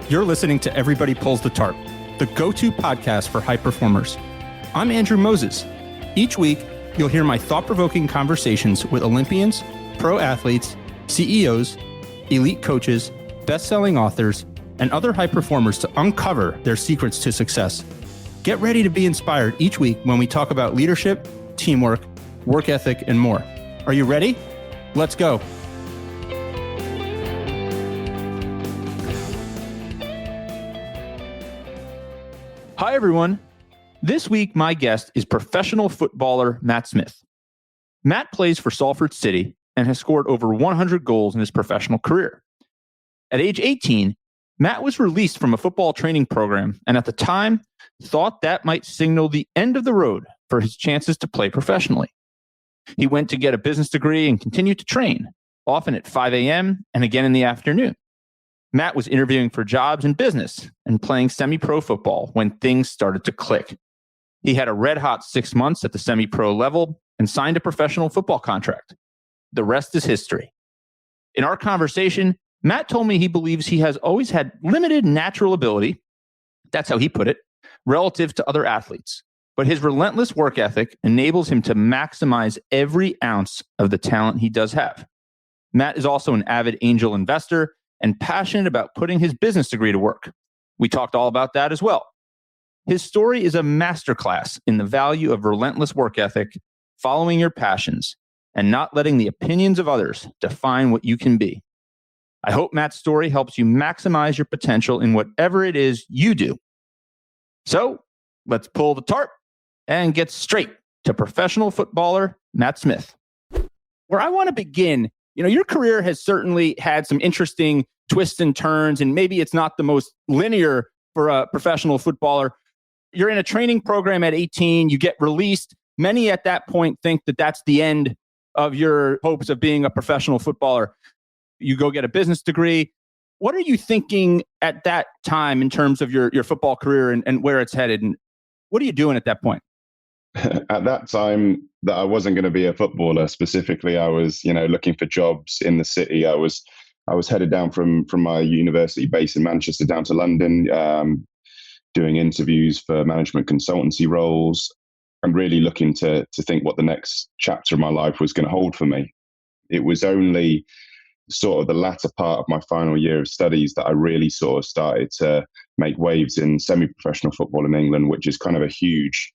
You're listening to Everybody Pulls the Tarp, the go-to podcast for high performers. I'm Andrew Moses. Each week, you'll hear my thought-provoking conversations with Olympians, pro athletes, CEOs, elite coaches, best-selling authors, and other high performers to uncover their secrets to success. Get ready to be inspired each week when we talk about leadership, teamwork, work ethic, and more. Are you ready? Let's go. Hi, everyone. This week, my guest is professional footballer Matt Smith. Matt plays for Salford City and has scored over 100 goals in his professional career. At age 18, Matt was released from a football training program and at the time thought that might signal the end of the road for his chances to play professionally. He went to get a business degree and continued to train, often at 5 a.m. and again in the afternoon. Matt was interviewing for jobs in business and playing semi-pro football when things started to click. He had a red-hot 6 months at the semi-pro level and signed a professional football contract. The rest is history. In our conversation, Matt told me he believes he has always had limited natural ability, that's how he put it, relative to other athletes. But his relentless work ethic enables him to maximize every ounce of the talent he does have. Matt is also an avid angel investor and passionate about putting his business degree to work. We talked all about that as well. His story is a masterclass in the value of relentless work ethic, following your passions, and not letting the opinions of others define what you can be. I hope Matt's story helps you maximize your potential in whatever it is you do. So let's pull the tarp and get straight to professional footballer Matt Smith. Where I want to begin, your career has certainly had some interesting twists and turns, and maybe it's not the most linear for a professional footballer. You're in a training program at 18, you get released. Many at that point think that that's the end of your hopes of being a professional footballer. You go get a business degree. What are you thinking at that time in terms of your football career and where it's headed? And what are you doing at that point? At that time, that I wasn't going to be a footballer specifically. I was, looking for jobs in the city. I was headed down from my university base in Manchester down to London, doing interviews for management consultancy roles, and really looking to think what the next chapter of my life was going to hold for me. It was only sort of the latter part of my final year of studies that I really sort of started to make waves in semi-professional football in England, which is kind of a huge,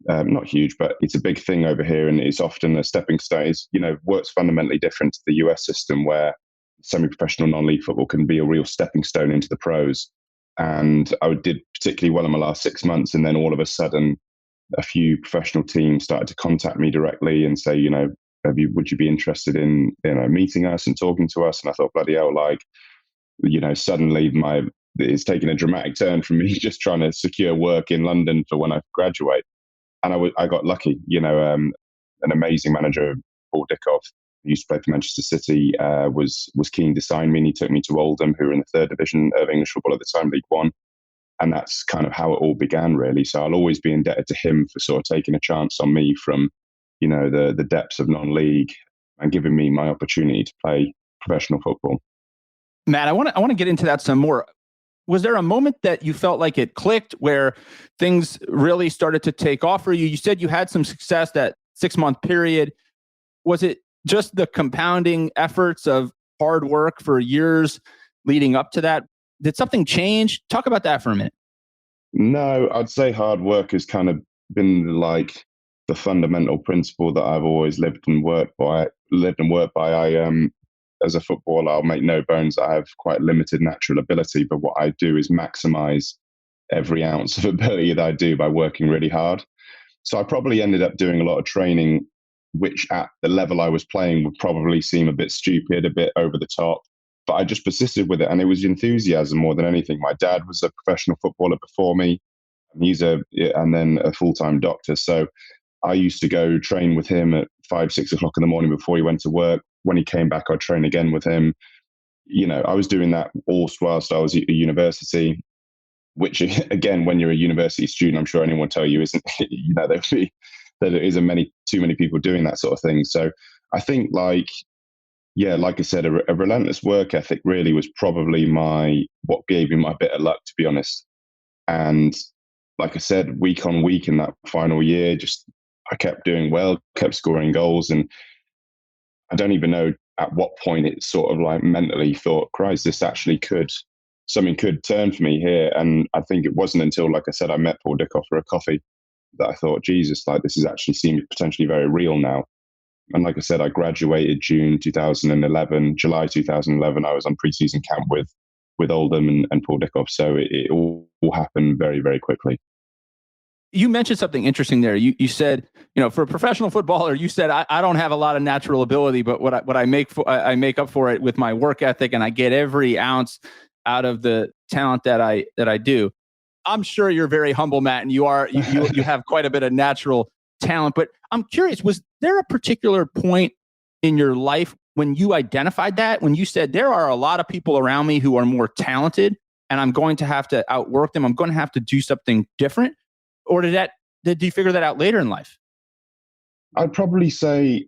not huge, but it's a big thing over here, and it's often a stepping stone. It's, works fundamentally different to the US system, where semi-professional non-league football can be a real stepping stone into the pros. And I did particularly well in my last 6 months, and then all of a sudden, a few professional teams started to contact me directly and say, would you be interested in meeting us and talking to us? And I thought, bloody hell, suddenly it's taken a dramatic turn from me just trying to secure work in London for when I graduate. And I got lucky, an amazing manager, Paul Dickov, who used to play for Manchester City, was keen to sign me, and he took me to Oldham, who were in the third division of English football at the time, League One. And that's kind of how it all began, really. So I'll always be indebted to him for sort of taking a chance on me from, the depths of non-league and giving me my opportunity to play professional football. Matt, I want to get into that some more. Was there a moment that you felt like it clicked where things really started to take off for you? You said you had some success that 6-month period. Was it just the compounding efforts of hard work for years leading up to that? Did something change? Talk about that for a minute. No, I'd say hard work has kind of been like the fundamental principle that I've always lived and worked by. As a footballer, I'll make no bones, I have quite limited natural ability, but what I do is maximize every ounce of ability that I do by working really hard. So I probably ended up doing a lot of training, which at the level I was playing would probably seem a bit stupid, a bit over the top, but I just persisted with it. And it was enthusiasm more than anything. My dad was a professional footballer before me. And then a full-time doctor. So I used to go train with him at 5, 6 o'clock in the morning before he went to work. When he came back, I'd train again with him. I was doing that all whilst I was at university, which again, when you're a university student, I'm sure anyone will tell you isn't, there isn't too many people doing that sort of thing. So I think yeah, like I said, a relentless work ethic really was probably what gave me my bit of luck, to be honest. And like I said, week on week in that final year, just I kept doing well, kept scoring goals, and I don't even know at what point it sort of like mentally thought, Christ, this actually something could turn for me here. And I think it wasn't until, like I said, I met Paul Dickov for a coffee that I thought, Jesus, like this is actually seeming potentially very real now. And like I said, I graduated June 2011, July 2011. I was on preseason camp with Oldham and Paul Dickov. So it all happened very, very quickly. You mentioned something interesting there. You said, for a professional footballer, you said, I don't have a lot of natural ability, but what I I make up for it with my work ethic, and I get every ounce out of the talent that I do. I'm sure you're very humble, Matt, and you have quite a bit of natural talent. But I'm curious, was there a particular point in your life when you identified that, when you said there are a lot of people around me who are more talented, and I'm going to have to outwork them. I'm going to have to do something different? Or did you figure that out later in life? I'd probably say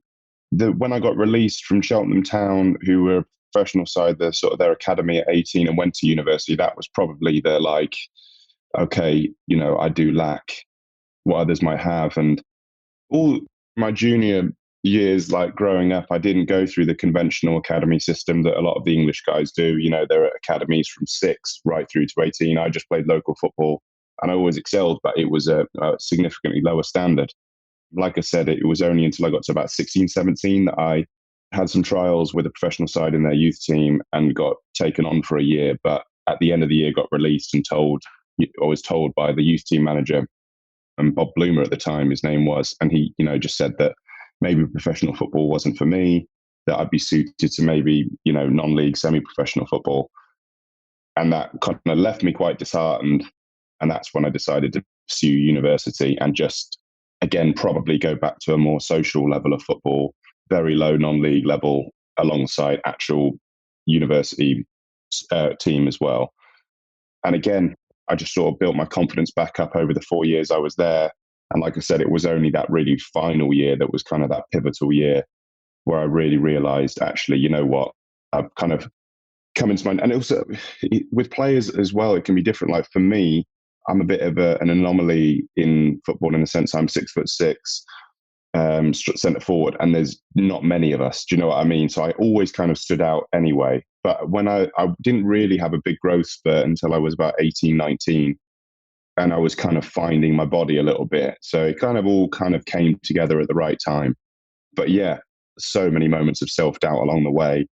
that when I got released from Cheltenham Town, who were a professional side, their academy at 18 and went to university, that was probably the like, okay, I do lack what others might have. And all my junior years, like growing up, I didn't go through the conventional academy system that a lot of the English guys do. There are academies from 6 right through to 18. I just played local football and I always excelled, but it was a significantly lower standard. Like I said, it was only until I got to about 16, 17 that I had some trials with a professional side in their youth team and got taken on for a year. But at the end of the year, got released and was told by the youth team manager, and Bob Bloomer at the time, his name was, and he, just said that maybe professional football wasn't for me, that I'd be suited to maybe, non-league, semi-professional football. And that kind of left me quite disheartened. And that's when I decided to pursue university and just, again, probably go back to a more social level of football, very low non-league level, alongside actual university team as well. And again, I just sort of built my confidence back up over the 4 years I was there. And like I said, it was only that really final year that was kind of that pivotal year where I really realized, actually, you know what, I've kind of come into my, and also with players as well, it can be different. Like for me, I'm a bit of an anomaly in football in the sense I'm 6'6", centre forward, and there's not many of us. Do you know what I mean? So I always kind of stood out anyway. But when I didn't really have a big growth spurt until I was about 18, 19, and I was kind of finding my body a little bit. So it kind of all kind of came together at the right time. But yeah, so many moments of self-doubt along the way.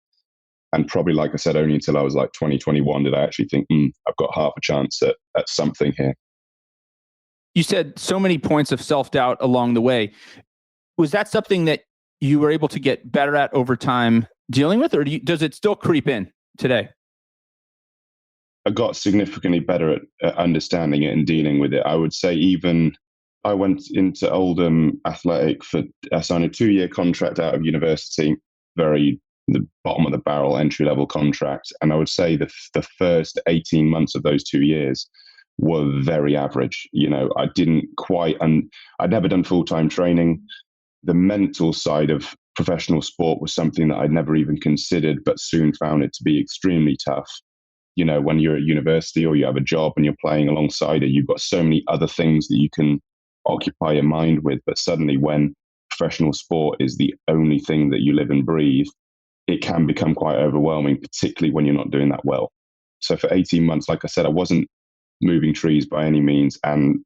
And probably, like I said, only until I was like 20, 21 did I actually think, I've got half a chance at something here. You said so many points of self-doubt along the way. Was that something that you were able to get better at over time dealing with, or does it still creep in today? I got significantly better at understanding it and dealing with it. I would say even I went into Oldham Athletic I signed a 2-year contract out of university, the bottom of the barrel entry level contract. And I would say the first 18 months of those 2 years were very average. I didn't quite, and I'd never done full-time training. The mental side of professional sport was something that I'd never even considered, but soon found it to be extremely tough. When you're at university or you have a job and you're playing alongside it, you've got so many other things that you can occupy your mind with. But suddenly when professional sport is the only thing that you live and breathe, it can become quite overwhelming, particularly when you're not doing that well. So for 18 months, like I said, I wasn't moving trees by any means. And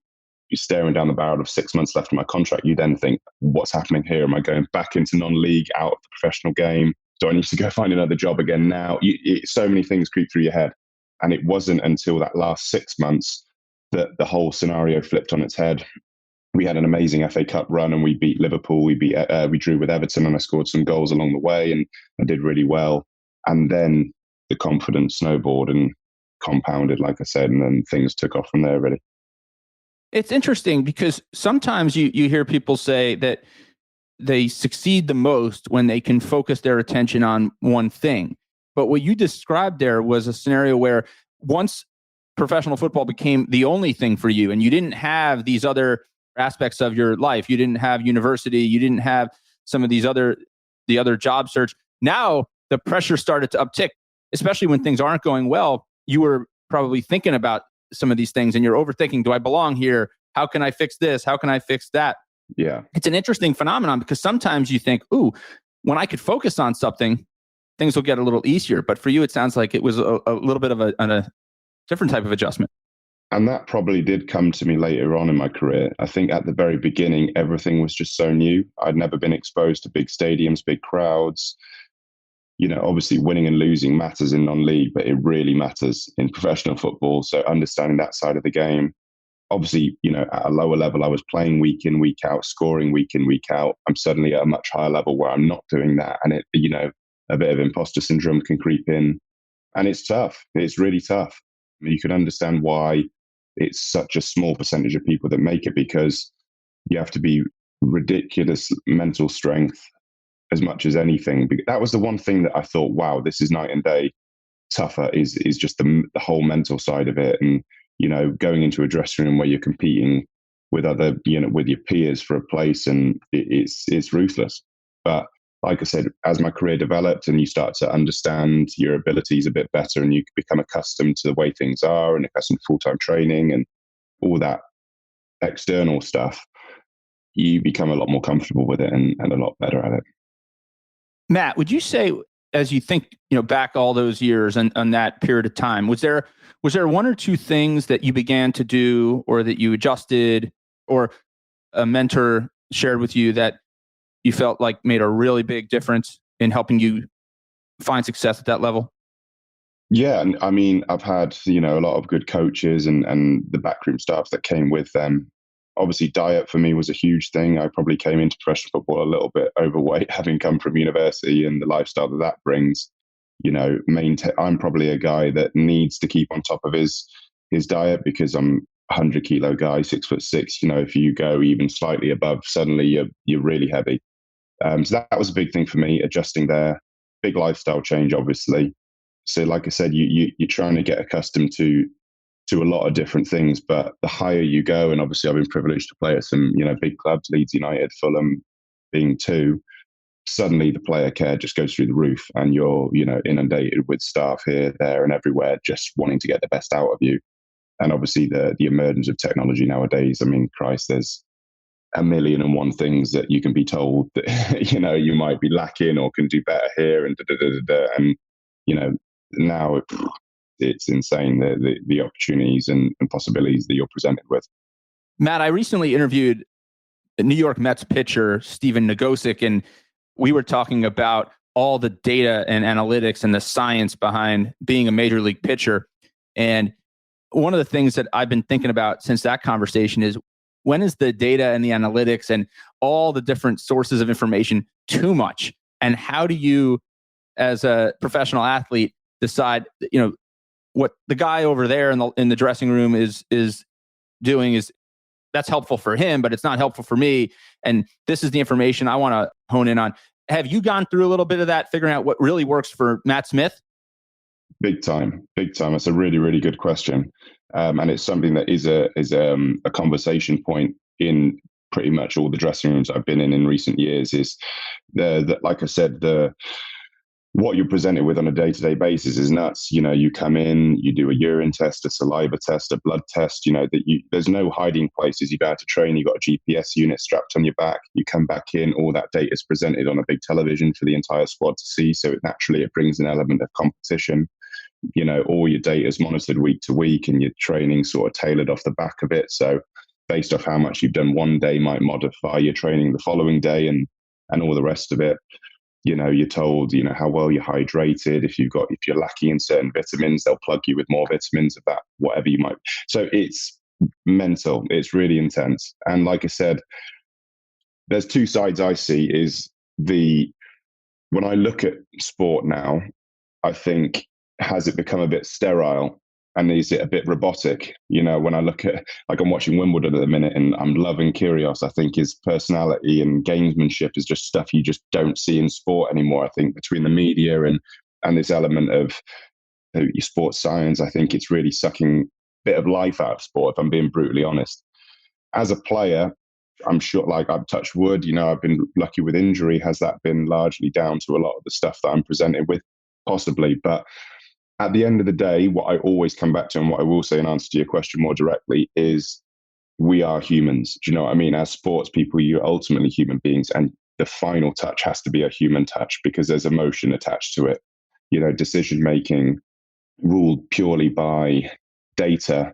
you're staring down the barrel of 6 months left of my contract. You then think, what's happening here? Am I going back into non-league, out of the professional game? Do I need to go find another job again now? So many things creep through your head. And it wasn't until that last 6 months that the whole scenario flipped on its head. We had an amazing FA Cup run and we beat Liverpool. We drew with Everton and I scored some goals along the way and I did really well. And then the confidence snowballed and compounded, like I said, and then things took off from there, really. It's interesting because sometimes you hear people say that they succeed the most when they can focus their attention on one thing. But what you described there was a scenario where once professional football became the only thing for you and you didn't have these other aspects of your life, you didn't have university, you didn't have some of the other job search. Now the pressure started to uptick, especially when things aren't going well. You were probably thinking about some of these things and you're overthinking, do I belong here? How can I fix this? How can I fix that? Yeah. It's an interesting phenomenon because sometimes you think, ooh, when I could focus on something, things will get a little easier. But for you, it sounds like it was a little bit of a different type of adjustment. And that probably did come to me later on in my career. I think at the very beginning, everything was just so new. I'd never been exposed to big stadiums, big crowds. Obviously winning and losing matters in non-league, but it really matters in professional football. So understanding that side of the game, obviously, at a lower level, I was playing week in, week out, scoring week in, week out. I'm suddenly at a much higher level where I'm not doing that. And a bit of imposter syndrome can creep in. And it's tough. It's really tough. You can understand why it's such a small percentage of people that make it, because you have to be ridiculous mental strength as much as anything. That was the one thing that I thought, wow, this is night and day tougher, is just the whole mental side of it. And, going into a dressing room where you're competing with other, with your peers for a place, and it's ruthless. But like I said, as my career developed and you start to understand your abilities a bit better and you become accustomed to the way things are and accustomed to full-time training and all that external stuff, you become a lot more comfortable with it and a lot better at it. Matt, would you say, as you think, back all those years and that period of time, was there one or two things that you began to do or that you adjusted or a mentor shared with you that you felt like made a really big difference in helping you find success at that level? Yeah, and I mean, I've had, a lot of good coaches and the backroom staff that came with them. Obviously, diet for me was a huge thing. I probably came into professional football a little bit overweight, having come from university and the lifestyle that brings. I'm probably a guy that needs to keep on top of his diet, because I'm a 100-kilo guy, 6'6". If you go even slightly above, suddenly you're really heavy. So that was a big thing for me, adjusting there. Big lifestyle change, obviously. So, like I said, you're trying to get accustomed to a lot of different things, but the higher you go, and obviously I've been privileged to play at some, big clubs, Leeds United, Fulham being two, suddenly the player care just goes through the roof, and you're, inundated with staff here, there and everywhere, just wanting to get the best out of you. And obviously the emergence of technology nowadays, I mean, Christ, there's a million and one things that you can be told that, you might be lacking or can do better here and and, now it's insane, the opportunities and possibilities that you're presented with. Matt, I recently interviewed New York Mets pitcher Steven Nagosic, and we were talking about all the data and analytics and the science behind being a major league pitcher. And one of the things that I've been thinking about since that conversation is, when is the data and the analytics and all the different sources of information too much? And how do you, as a professional athlete, decide, what the guy over there in the dressing room is doing is that's helpful for him, but it's not helpful for me. And this is the information I want to hone in on. Have you gone through a little bit of that, figuring out what really works for Matt Smith? Big time. That's a really, really good question. And it's something that is a conversation point in pretty much all the dressing rooms I've been in recent years. Is like I said, what you're presented with on a day-to-day basis is nuts. You come in, you do a urine test, a saliva test, a blood test. There's no hiding places. You go out to train, you've got a GPS unit strapped on your back. You come back in, all that data is presented on a big television for the entire squad to see. So it brings an element of competition. All your data is monitored week to week, and your training sort of tailored off the back of it. So based off how much you've done one day might modify your training the following day, and all the rest of it. You're told, how well you're hydrated. If you're lacking in certain vitamins, they'll plug you with more vitamins of that, whatever you might. So it's mental. It's really intense. And like I said, there's two sides I see. Is when I look at sport now, I think, has it become a bit sterile? And is it a bit robotic? When I look at, like, I'm watching Wimbledon at the minute, and I'm loving Kyrgios. I think his personality and gamesmanship is just stuff you just don't see in sport anymore. I think between the media and this element of your sports science, I think it's really sucking a bit of life out of sport, if I'm being brutally honest. As a player, I'm sure, like I've touched wood, I've been lucky with injury. Has that been largely down to a lot of the stuff that I'm presented with? Possibly. But at the end of the day, what I always come back to, and what I will say in answer to your question more directly, is we are humans. Do you know what I mean? As sports people, you're ultimately human beings. And the final touch has to be a human touch because there's emotion attached to it. Decision making ruled purely by data,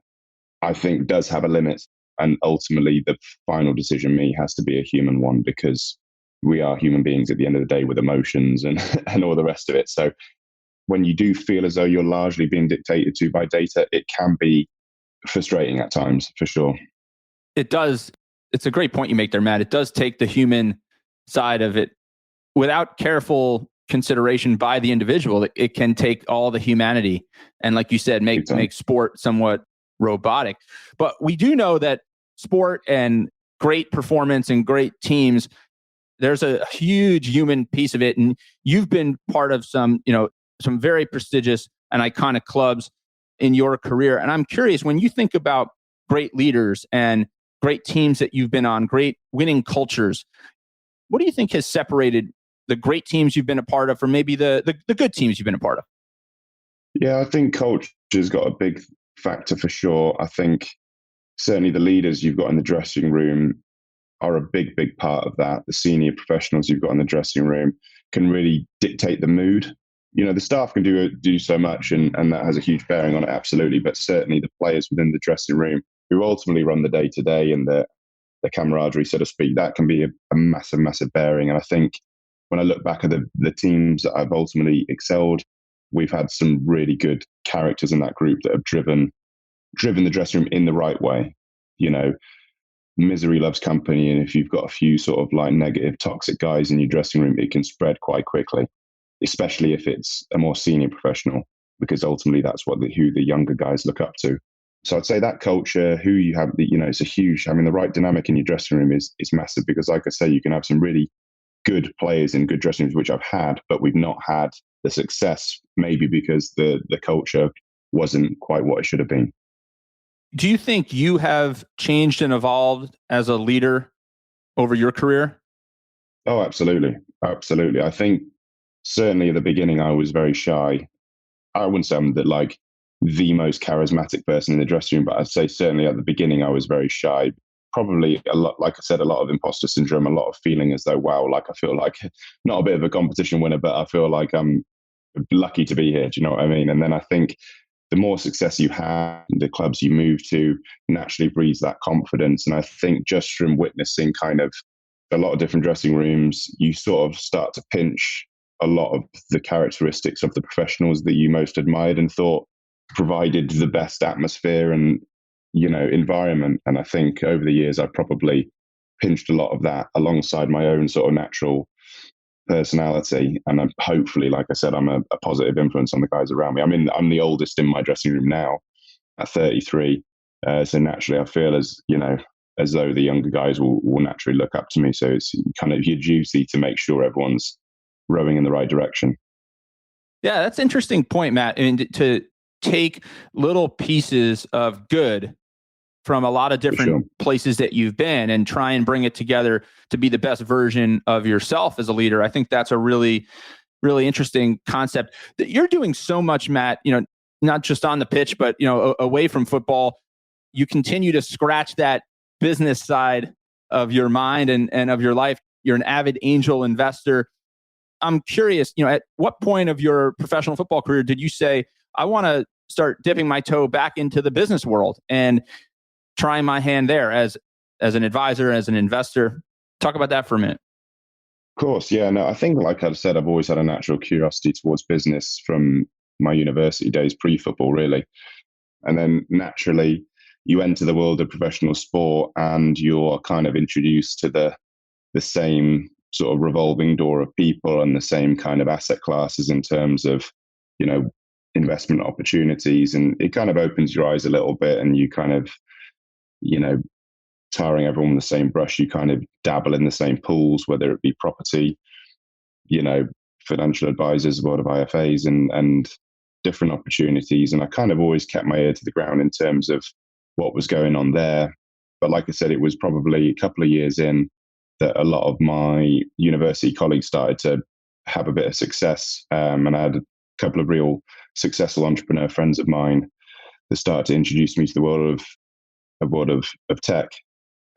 I think does have a limit. And ultimately, the final decision has to be a human one because we are human beings at the end of the day with emotions and, and all the rest of it. So when you do feel as though you're largely being dictated to by data, it can be frustrating at times, for sure. It does. It's a great point you make there, Matt. It does take the human side of it without careful consideration by the individual. It can take all the humanity and, like you said, make sport somewhat robotic. But we do know that sport and great performance and great teams, there's a huge human piece of it. And you've been part of some very prestigious and iconic clubs in your career. And I'm curious, when you think about great leaders and great teams that you've been on, great winning cultures, what do you think has separated the great teams you've been a part of from maybe the good teams you've been a part of? Yeah, I think culture's got a big factor for sure. I think certainly the leaders you've got in the dressing room are a big, big part of that. The senior professionals you've got in the dressing room can really dictate the mood. The staff can do so much, and that has a huge bearing on it, absolutely. But certainly the players within the dressing room who ultimately run the day-to-day and the camaraderie, so to speak, that can be a massive, massive bearing. And I think when I look back at the teams that I've ultimately excelled, we've had some really good characters in that group that have driven the dressing room in the right way. Misery loves company, and if you've got a few sort of like negative, toxic guys in your dressing room, it can spread quite quickly, especially if it's a more senior professional, because ultimately that's who the younger guys look up to. So I'd say that culture, who you have, it's a huge, having the right dynamic in your dressing room is massive, because like I say, you can have some really good players in good dressing rooms, which I've had, but we've not had the success, maybe because the culture wasn't quite what it should have been. Do you think you have changed and evolved as a leader over your career? Oh, absolutely. Absolutely. I think certainly at the beginning, I was very shy. I wouldn't say I'm the most charismatic person in the dressing room, but I'd say certainly at the beginning, I was very shy. Probably a lot, like I said, a lot of imposter syndrome, a lot of feeling as though, wow, like I feel like not a bit of a competition winner, but I feel like I'm lucky to be here. Do you know what I mean? And then I think the more success you have, the clubs you move to naturally breeds that confidence. And I think just from witnessing kind of a lot of different dressing rooms, you sort of start to pinch a lot of the characteristics of the professionals that you most admired and thought provided the best atmosphere and environment. And I think over the years, I've probably pinched a lot of that alongside my own sort of natural personality. And I'm hopefully, like I said, I'm a positive influence on the guys around me. I'm the oldest in my dressing room now at 33. So naturally, I feel as though the younger guys will naturally look up to me. So it's kind of your duty to make sure everyone's rowing in the right direction. Yeah, that's an interesting point, Matt. And to take little pieces of good from a lot of different places that you've been and try and bring it together to be the best version of yourself as a leader. I think that's a really, really interesting concept that you're doing so much, Matt, not just on the pitch, but, away from football. You continue to scratch that business side of your mind and of your life. You're an avid angel investor. I'm curious, at what point of your professional football career did you say, I want to start dipping my toe back into the business world and trying my hand there as an advisor, as an investor? Talk about that for a minute. Of course. Yeah. No, I think, like I said, I've always had a natural curiosity towards business from my university days, pre-football, really. And then naturally, you enter the world of professional sport and you're kind of introduced to the same sort of revolving door of people and the same kind of asset classes in terms of, investment opportunities. And it kind of opens your eyes a little bit, and you kind of, tarring everyone with the same brush, you kind of dabble in the same pools, whether it be property, financial advisors, a lot of IFAs and different opportunities. And I kind of always kept my ear to the ground in terms of what was going on there. But like I said, it was probably a couple of years in that a lot of my university colleagues started to have a bit of success. And I had a couple of real successful entrepreneur friends of mine that started to introduce me to the world of tech.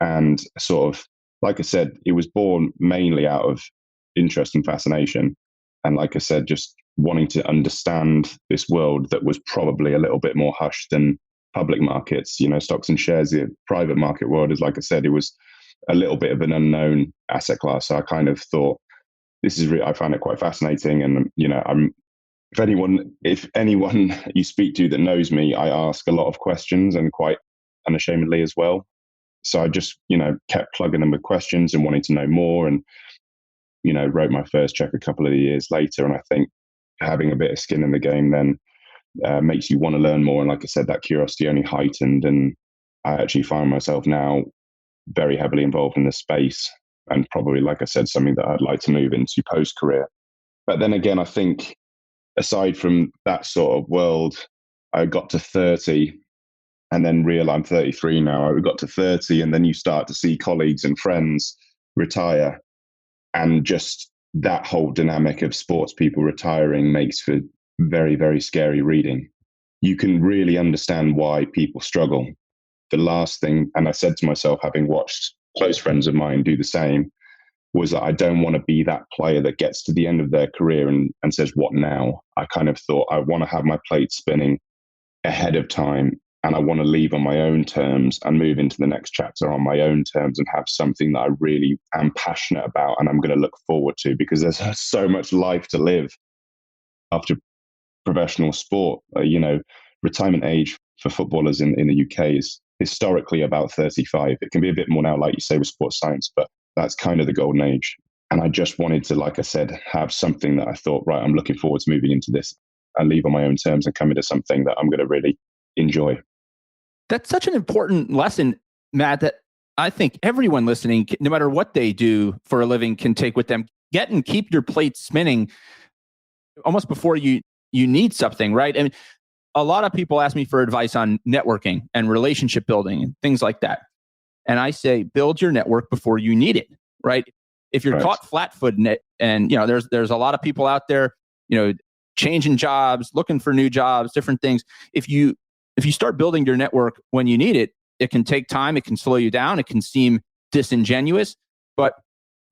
And sort of, like I said, it was born mainly out of interest and fascination. And like I said, just wanting to understand this world that was probably a little bit more hushed than public markets, stocks and shares. The private market world is, like I said, it was a little bit of an unknown asset class. So I kind of thought I found it quite fascinating. And, if anyone you speak to that knows me, I ask a lot of questions, and quite unashamedly as well. So I just, kept plugging them with questions and wanting to know more, and, wrote my first check a couple of years later. And I think having a bit of skin in the game then makes you want to learn more. And like I said, that curiosity only heightened. And I actually find myself now very heavily involved in this space, and probably, like I said, something that I'd like to move into post-career. But then again, I think aside from that sort of world, I got to 30 and then I'm 33 now. I got to 30 and then you start to see colleagues and friends retire. And just that whole dynamic of sports people retiring makes for very, very scary reading. You can really understand why people struggle. The last thing, and I said to myself, having watched close friends of mine do the same, was that I don't want to be that player that gets to the end of their career and says, what now? I kind of thought I want to have my plate spinning ahead of time, and I want to leave on my own terms and move into the next chapter on my own terms and have something that I really am passionate about and I'm going to look forward to, because there's so much life to live after professional sport. Retirement age for footballers in the UK is historically about 35. It can be a bit more now, like you say, with sports science, but that's kind of the golden age. And I just wanted to, like I said, have something that I thought, right, I'm looking forward to moving into this and leave on my own terms and come into something that I'm going to really enjoy. That's such an important lesson, Matt, that I think everyone listening, no matter what they do for a living, can take with them. Get and keep your plate spinning almost before you need something, right? I mean, a lot of people ask me for advice on networking and relationship building and things like that. And I say, build your network before you need it, right? If you're caught flat-footed, and there's a lot of people out there, changing jobs, looking for new jobs, different things. If you start building your network when you need it, it can take time. It can slow you down. It can seem disingenuous. But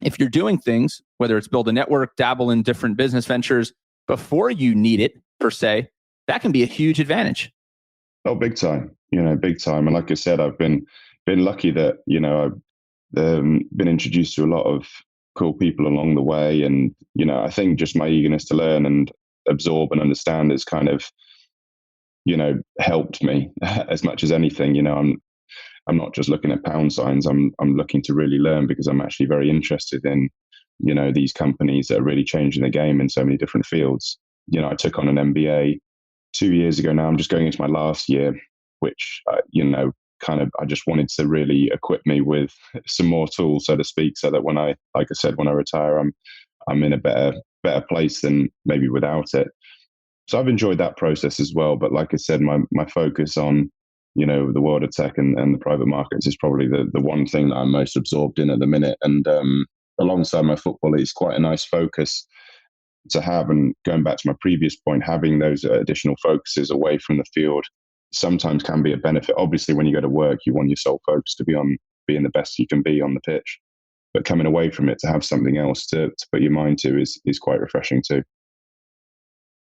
if you're doing things, whether it's build a network, dabble in different business ventures before you need it, per se, that can be a huge advantage. Oh, big time, big time. And like I said, I've been lucky that, I've been introduced to a lot of cool people along the way. And, I think just my eagerness to learn and absorb and understand has kind of, helped me as much as anything. I'm not just looking at pound signs. I'm looking to really learn, because I'm actually very interested in, these companies that are really changing the game in so many different fields. I took on an MBA 2 years ago now. I'm just going into my last year, which, I just wanted to really equip me with some more tools, so to speak, so that when I retire, I'm in a better place than maybe without it. So I've enjoyed that process as well. But like I said, my focus on, the world of tech and the private markets is probably the one thing that I'm most absorbed in at the minute. And alongside my football, it's quite a nice focus to have. And going back to my previous point, having those additional focuses away from the field sometimes can be a benefit. Obviously, when you go to work, you want your sole focus to be on being the best you can be on the pitch. But coming away from it to have something else to put your mind to is quite refreshing too.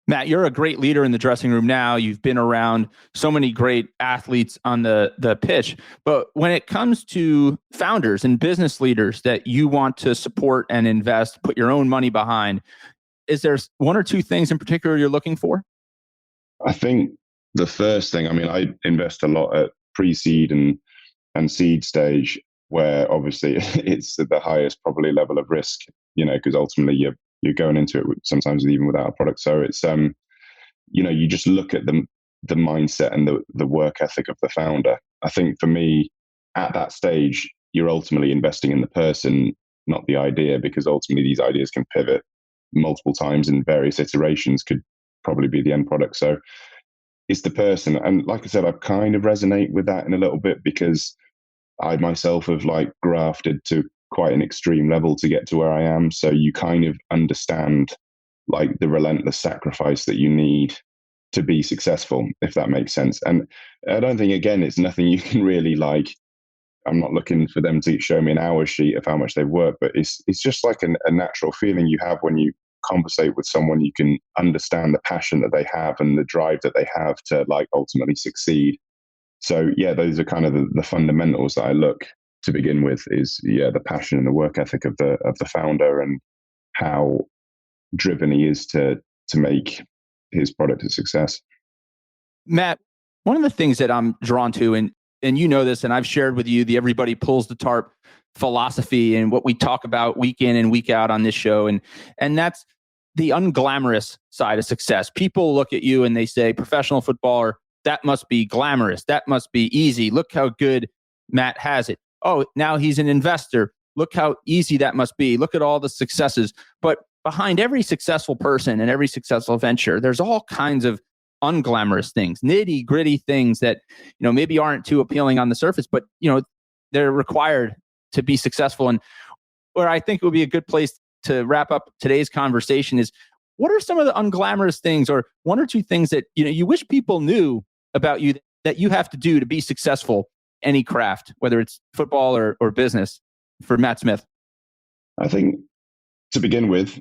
Matt, you're a great leader in the dressing room now. You've been around so many great athletes on the pitch. But when it comes to founders and business leaders that you want to support and invest, put your own money behind, is there one or two things in particular you're looking for? I think the first thing, I invest a lot at pre-seed and seed stage, where obviously it's the highest probably level of risk, because ultimately you're going into it sometimes even without a product. So it's, you just look at the mindset and the work ethic of the founder. I think for me, at that stage, you're ultimately investing in the person, not the idea, because ultimately these ideas can pivot multiple times and various iterations could probably be the end product. So it's the person. And like I said, I kind of resonate with that in a little bit, because I myself have like grafted to quite an extreme level to get to where I am. So you kind of understand like the relentless sacrifice that you need to be successful, if that makes sense. And I don't think, again, it's nothing you can really like. I'm not looking for them to show me an hour sheet of how much they've worked, but it's just like a natural feeling you have when you conversate with someone. You can understand the passion that they have and the drive that they have to like ultimately succeed. So yeah, those are kind of the fundamentals that I look to begin with. Is the passion and the work ethic of the founder, and how driven he is to make his product a success. Matt, one of the things that I'm drawn to, and you know this, and I've shared with you the everybody pulls the tarp philosophy and what we talk about week in and week out on this show, and that's the unglamorous side of success. People look at you and they say, professional footballer, that must be glamorous. That must be easy. Look how good Matt has it. Oh, now he's an investor. Look how easy that must be. Look at all the successes. But behind every successful person and every successful venture, there's all kinds of unglamorous things, nitty gritty things that, maybe aren't too appealing on the surface, but, they're required to be successful. And where I think it would be a good place to wrap up today's conversation is, what are some of the unglamorous things, or one or two things that, you wish people knew about you that you have to do to be successful any craft, whether it's football or business, for Matt Smith? I think to begin with,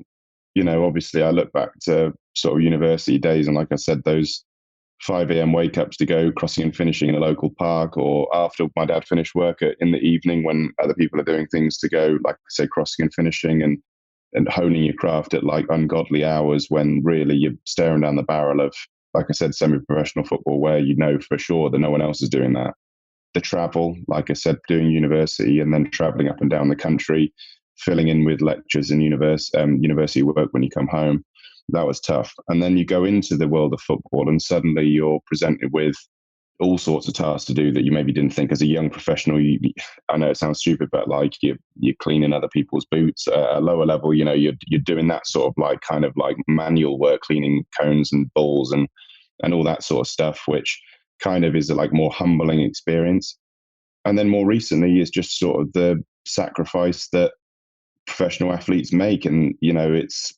obviously I look back to sort of university days, and like I said, those 5 a.m. wake ups to go crossing and finishing in a local park, or after my dad finished work in the evening when other people are doing things, to go, like I say, crossing and finishing and honing your craft at like ungodly hours when really you're staring down the barrel of, like I said, semi-professional football, where you know for sure that no one else is doing that. The travel, like I said, doing university and then traveling up and down the country, filling in with lectures and university work when you come home, that was tough. And then you go into the world of football and suddenly you're presented with all sorts of tasks to do that you maybe didn't think as a young professional. I know it sounds stupid, but like you're cleaning other people's boots at a lower level. You're doing that sort of like kind of like manual work, cleaning cones and balls and all that sort of stuff, which kind of is a like more humbling experience. And then more recently is just sort of the sacrifice that professional athletes make, and it's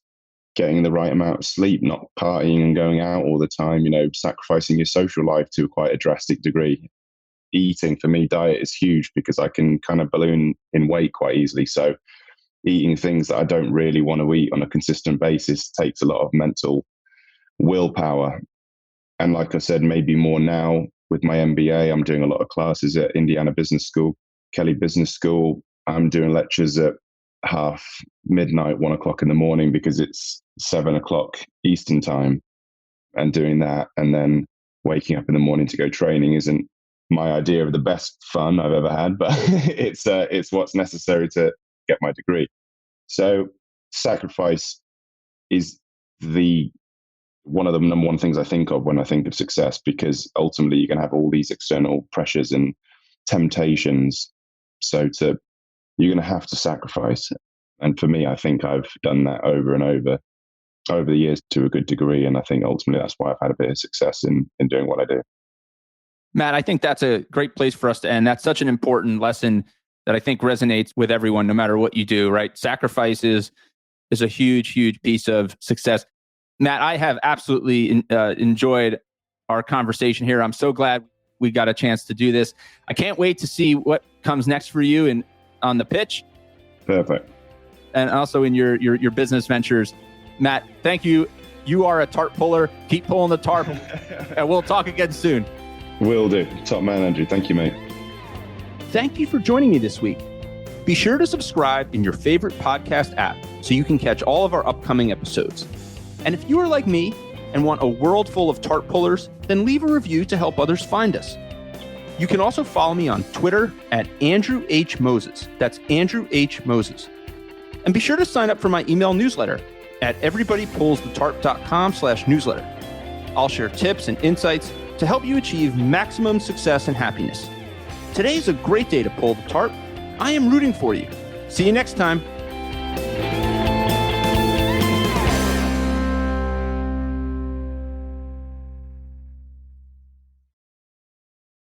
getting the right amount of sleep, not partying and going out all the time, sacrificing your social life to quite a drastic degree. Eating, for me, diet is huge because I can kind of balloon in weight quite easily. So eating things that I don't really want to eat on a consistent basis takes a lot of mental willpower. And like I said, maybe more now with my MBA, I'm doing a lot of classes at Indiana Business School, Kelly Business School. I'm doing lectures at midnight, 1 o'clock in the morning, because it's 7 o'clock Eastern time, and doing that and then waking up in the morning to go training isn't my idea of the best fun I've ever had, but it's what's necessary to get my degree. So sacrifice is one of the number one things I think of when I think of success, because ultimately you're going to have all these external pressures and temptations. So you're going to have to sacrifice. And for me, I think I've done that over and over the years to a good degree. And I think ultimately that's why I've had a bit of success in doing what I do. Matt, I think that's a great place for us to end. That's such an important lesson that I think resonates with everyone, no matter what you do, right? Sacrifice is a huge, huge piece of success. Matt, I have absolutely enjoyed our conversation here. I'm so glad we got a chance to do this. I can't wait to see what comes next for you and on the pitch. Perfect. And also in your business ventures. Matt, thank you. You are a tarp puller. Keep pulling the tarp. And we'll talk again soon. Will do. Top man, Andrew. Thank you, mate. Thank you for joining me this week. Be sure to subscribe in your favorite podcast app so you can catch all of our upcoming episodes. And if you are like me and want a world full of tarp pullers, then leave a review to help others find us. You can also follow me on Twitter at Andrew H. Moses. That's Andrew H. Moses. And be sure to sign up for my email newsletter at everybodypullsthetarp.com/newsletter. I'll share tips and insights to help you achieve maximum success and happiness. Today is a great day to pull the tarp. I am rooting for you. See you next time.